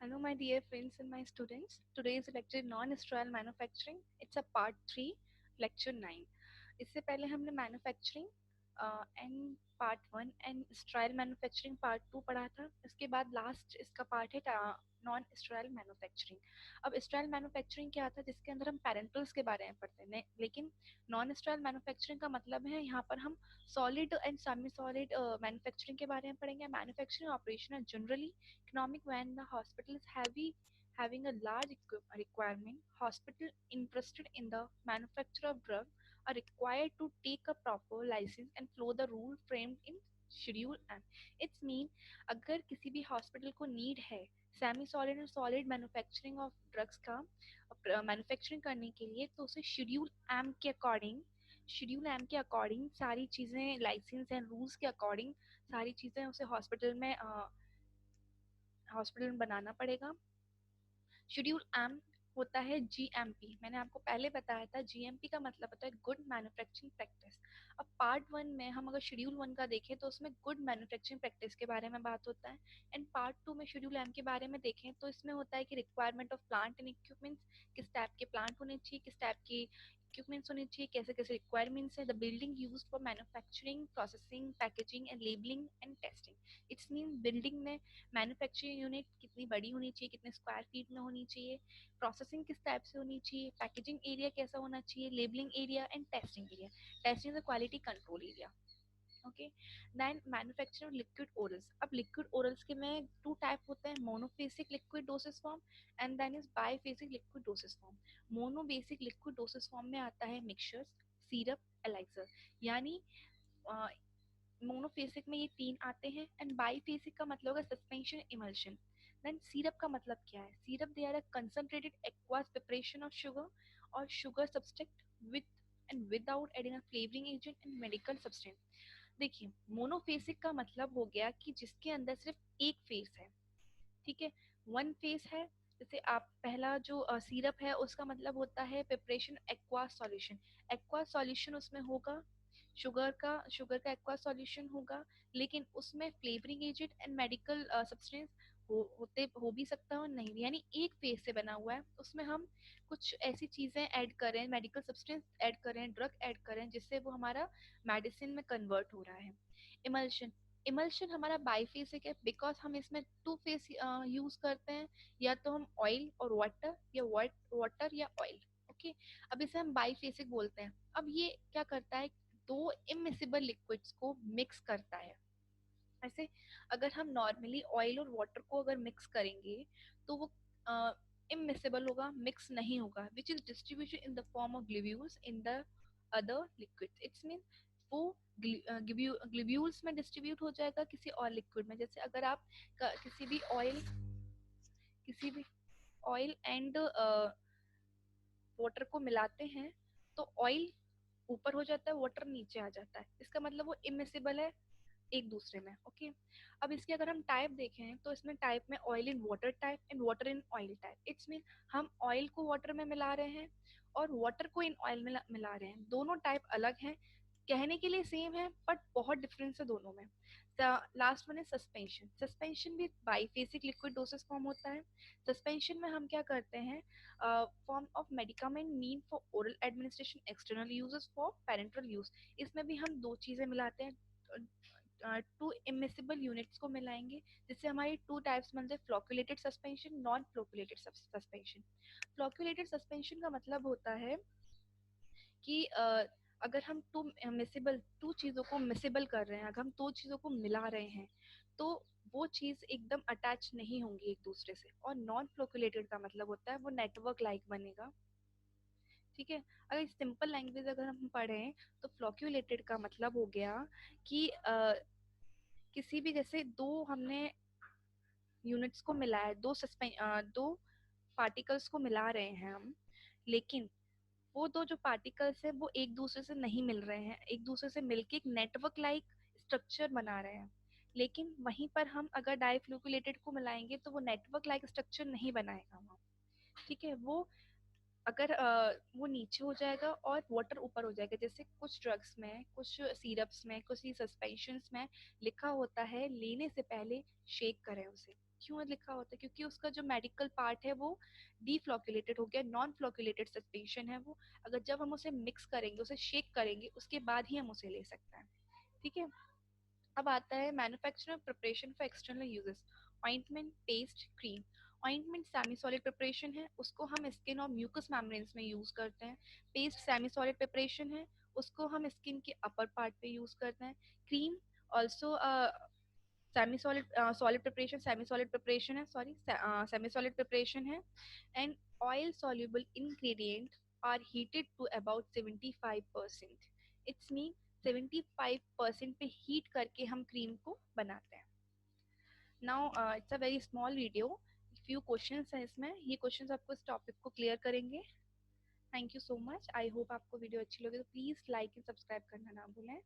Hello, my dear friends and my students. Today's lecture non-sterile manufacturing. It's a part 3, lecture 9. इससे पहले हमने manufacturing and part 1 and स्ट्राइल manufacturing part 2 पढ़ा था. इसके बाद लास्ट इसका पार्ट है नॉन स्ट्राइल मैन्युफैक्चरिंग. अब स्ट्राइल मैन्युफैक्चरिंग क्या आता है, जिसके अंदर हम पैरेंटल्स के बारे में पढ़ते हैं, लेकिन नॉन स्ट्राइल मैन्युफैक्चरिंग का मतलब है यहाँ पर हम solid and semi solid manufacturing के बारे में पढ़ेंगे. मैन्युफैक्चरिंग ऑपरेशन है generally economic when the hospital is having a large requirement. Hospital interested in the manufacture of drug are required to take a proper license and follow the rule framed in schedule M. It's mean अगर किसी भी hospital को need है semi solid और solid manufacturing of drugs का manufacturing करने के लिए, तो उसे शेड्यूल एम के अकॉर्डिंग सारी चीज़ें, लाइसेंस एंड रूल्स के अकॉर्डिंग सारी चीज़ें उसे हॉस्पिटल में बनाना पड़ेगा. शेड्यूल एम होता है जीएमपी. मैंने आपको पहले बताया था जीएमपी का मतलब होता है गुड मैन्युफैक्चरिंग प्रैक्टिस. अब पार्ट 1 में हम अगर शेड्यूल 1 का देखें तो उसमें गुड मैन्युफैक्चरिंग प्रैक्टिस के बारे में बात होता है. एंड पार्ट 2 में शेड्यूल एम के बारे में देखें तो इसमें होता है कि requirement of plant and equipments, किस टाइप के प्लांट होने चाहिए, किस टाइप की इक्विपमेंट्स होने चाहिए, कैसे कैसे रिक्वायरमेंट्स है, the building used for manufacturing, processing, packaging and labelling and testing. It's mean building में मैन्युफैक्चरिंग यूनिट कितनी बड़ी होनी चाहिए, कितने स्क्वायर फीट में होनी चाहिए, प्रोसेसिंग किस टाइप से होनी चाहिए, पैकेजिंग एरिया कैसा होना चाहिए, labelling area and testing area. Testing the quality control area. Okay. Then manufacturing liquid orals. अब लिक्विड ओरल्स के में 2 टाइप होते हैं, monophasic liquid doses form and then is biphasic liquid doses form. Monobasic liquid doses form में आता है mixtures, syrup, elixir. यानी monophasic में ये 3 आते हैं. एंड बाईफेसिक का मतलब है सस्पेंशन, इमल्शन. देन सिरप का मतलब क्या है, syrup they are a concentrated aqueous preparation of sugar और sugar substract with and without adding a flavouring agent and medical substance. देखिए, मोनोफेसिक का मतलब हो गया कि जिसके अंदर सिर्फ एक फेस है. ठीक है, वन फेस है. जैसे आप पहला जो सिरप है उसका मतलब होता है preparation aqueous solution. Aqueous solution उसमें होगा, शुगर का एक्वा सॉल्यूशन होगा, लेकिन उसमें flavouring agent and medical substance हो भी सकता है और नहीं भी. यानी एक फेज से बना हुआ है, उसमें हम कुछ ऐसी चीजें ऐड करें, मेडिकल सब्सटेंस ऐड करें, ड्रग ऐड करें, जिससे वो हमारा मेडिसिन में कन्वर्ट हो रहा है. इमल्शन. इमल्शन हमारा बाईफेसिक है बिकॉज हम इसमें 2 फेस यूज करते हैं, या तो हम ऑयल और वाटर या वाटर या ऑयल. ओके. अब इसे हम बाईफेसिक बोलते हैं. अब ये क्या करता है, 2 इमिसिबल लिक्विड्स को मिक्स करता है. ऐसे अगर हम नॉर्मली ऑयल और वाटर को अगर मिक्स करेंगे तो वो इमिसिबल होगा, मिक्स नहीं होगा, which is distribution in the form of globules in the other liquids. It's mean वो ग्लोब्यूल्स में डिस्ट्रीब्यूट हो जाएगा किसी और लिक्विड में. जैसे अगर आप किसी भी ऑयल एंड वाटर को मिलाते हैं तो ऑयल ऊपर हो जाता है, वाटर नीचे आ जाता है. इसका मतलब वो इमिसिबल है एक दूसरे में. ओके. अब इसके अगर हम टाइप देखें तो इसमें टाइप में oil in water type and water in oil type. It's mean हम ऑयल को वाटर में मिला रहे हैं और वाटर को इन ऑयल में मिला रहे हैं. दोनों टाइप अलग हैं, कहने के लिए सेम है बट बहुत डिफरेंस है दोनों में. लास्ट वन है सस्पेंशन. सस्पेंशन भी बाईफेसिक लिक्विड डोसेस फॉर्म होता है. सस्पेंशन में हम क्या करते हैं, form of medicament mean for oral administration, external uses for parental use. इसमें भी हम 2 चीजें मिलाते हैं, 2 इमिसिबल यूनिट्स को मिलाएंगे, जिससे हमारी 2 टाइप्स बनते हैं, फ्लोक्युलेटेड सस्पेंशन, नॉन फ्लोक्युलेटेड सस्पेंशन. फ्लोक्युलेटेड सस्पेंशन का मतलब होता है कि अगर हम 2 चीज़ों को मिसिबल कर रहे हैं, अगर हम 2 चीज़ों को मिला रहे हैं तो वो चीज़ एकदम अटैच नहीं होंगी एक दूसरे से. और नॉन फ्लोक्युलेटेड का मतलब होता है वो नेटवर्क लाइक बनेगा. ठीक है. अगर सिंपल लैंग्वेज अगर हम पढ़ें तो फ्लोक्युलेटेड का मतलब हो गया कि किसी भी, जैसे 2 हमने यूनिट्स को मिलाया, 2 पार्टिकल्स को मिला रहे हैं हम, लेकिन वो 2 जो पार्टिकल्स हैं वो एक दूसरे से नहीं मिल रहे हैं, एक दूसरे से मिलके एक नेटवर्क लाइक स्ट्रक्चर बना रहे हैं. लेकिन वहीं पर हम अगर डाइफ्लोक्युलेटेड को मिलाएंगे तो वो नेटवर्क लाइक स्ट्रक्चर नहीं बनाएगा वहाँ. ठीक है. वो अगर वो नीचे हो जाएगा और वाटर ऊपर हो जाएगा, जैसे कुछ ड्रग्स में, कुछ सिरप्स में, कुछ सस्पेंशंस में लिखा होता है लेने से पहले शेक करें उसे। क्यों लिखा होता है? क्योंकि उसका जो मेडिकल पार्ट है वो डीफ्लोक्यूलेटेड हो गया, नॉन फ्लोक्यूलेटेड सस्पेंशन है वो। अगर जब हम उसे मिक्स करेंगे, उसे शेक करेंगे, उसके बाद ही हम उसे ले सकते हैं। ठीक है। अब आता है manufacturing preparation for external uses. Ointment, paste, cream. Ointment semi solid preparation है, उसको हम स्किन और म्यूकस मेम्ब्रेन्स में यूज करते हैं। पेस्ट सेमी सॉलिड प्रिपरेशन है, उसको हम स्किन के अपर पार्ट पे यूज करते हैं। Cream also semi solid solid preparation, semi solid preparation है, सॉरी सेमी सॉलिड प्रिपरेशन है। And oil soluble ingredient are heated to about 75%। It's mean 75% पे हीट करके हम क्रीम को बनाते हैं। Now it's a very small video, few questions हैं इसमें, ये क्वेश्चंस आपको इस टॉपिक को क्लियर करेंगे। Thank you so much. I hope आपको वीडियो अच्छी लगे तो प्लीज़ लाइक एंड सब्सक्राइब करना ना भूलें।